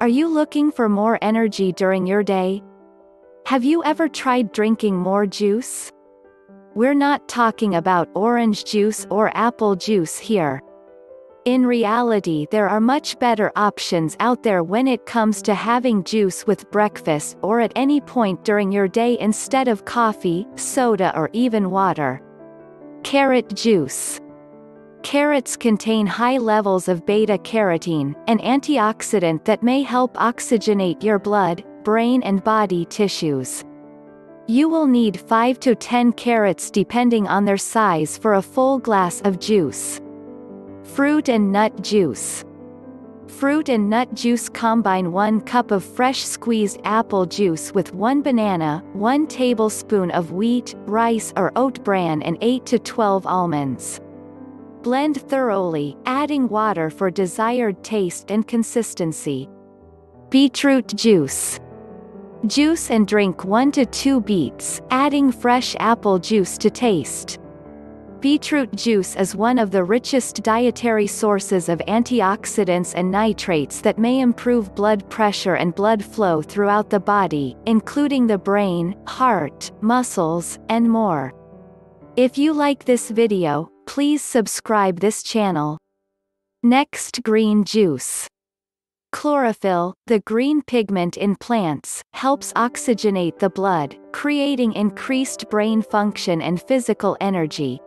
Are you looking for more energy during your day? Have you ever tried drinking more juice? We're not talking about orange juice or apple juice here. In reality, there are much better options out there when it comes to having juice with breakfast or at any point during your day instead of coffee, soda, or even water. Carrot juice. Carrots contain high levels of beta-carotene, an antioxidant that may help oxygenate your blood, brain and body tissues. You will need 5 to 10 carrots depending on their size for a full glass of juice. Fruit and nut juice. Fruit and nut juice combine 1 cup of fresh squeezed apple juice with 1 banana, 1 tablespoon of wheat, rice or oat bran and 8 to 12 almonds. Blend thoroughly, adding water for desired taste and consistency. Beetroot juice. Juice and drink 1 to 2 beets, adding fresh apple juice to taste. Beetroot juice is one of the richest dietary sources of antioxidants and nitrates that may improve blood pressure and blood flow throughout the body, including the brain, heart, muscles, and more. If you like this video, please subscribe this channel. Next, green juice. Chlorophyll, the green pigment in plants, helps oxygenate the blood, creating increased brain function and physical energy.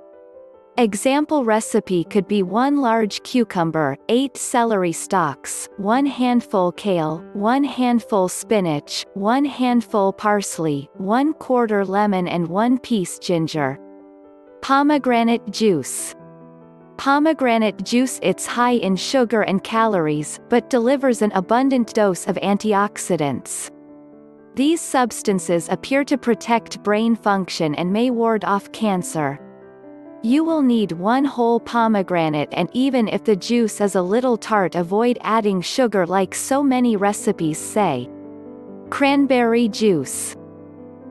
Example recipe could be 1 large cucumber, 8 celery stalks, 1 handful kale, 1 handful spinach, 1 handful parsley, 1/4 lemon and 1 piece ginger. Pomegranate juice. Pomegranate juice it's high in sugar and calories, but delivers an abundant dose of antioxidants. These substances appear to protect brain function and may ward off cancer. You will need 1 whole pomegranate, and even if the juice is a little tart, avoid adding sugar like so many recipes say. Cranberry juice.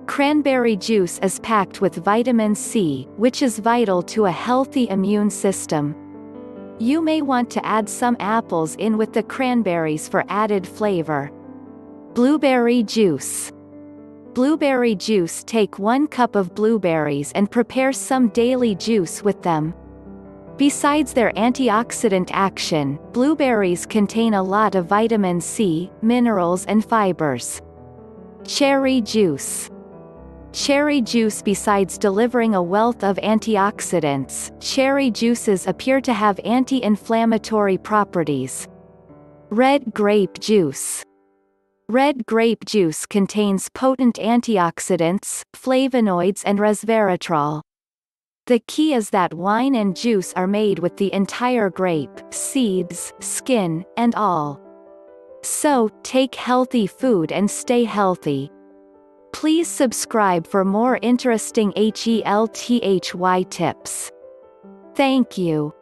Cranberry juice is packed with vitamin C, which is vital to a healthy immune system. You may want to add some apples in with the cranberries for added flavor. Blueberry juice. Blueberry juice. Take 1 cup of blueberries and prepare some daily juice with them. Besides their antioxidant action, blueberries contain a lot of vitamin C, minerals and fibers. Cherry juice. Cherry juice. Besides delivering a wealth of antioxidants, cherry juices appear to have anti-inflammatory properties. Red grape juice. Red grape juice contains potent antioxidants, flavonoids and resveratrol. The key is that wine and juice are made with the entire grape, seeds, skin, and all. So, take healthy food and stay healthy. Please subscribe for more interesting healthy tips. Thank you.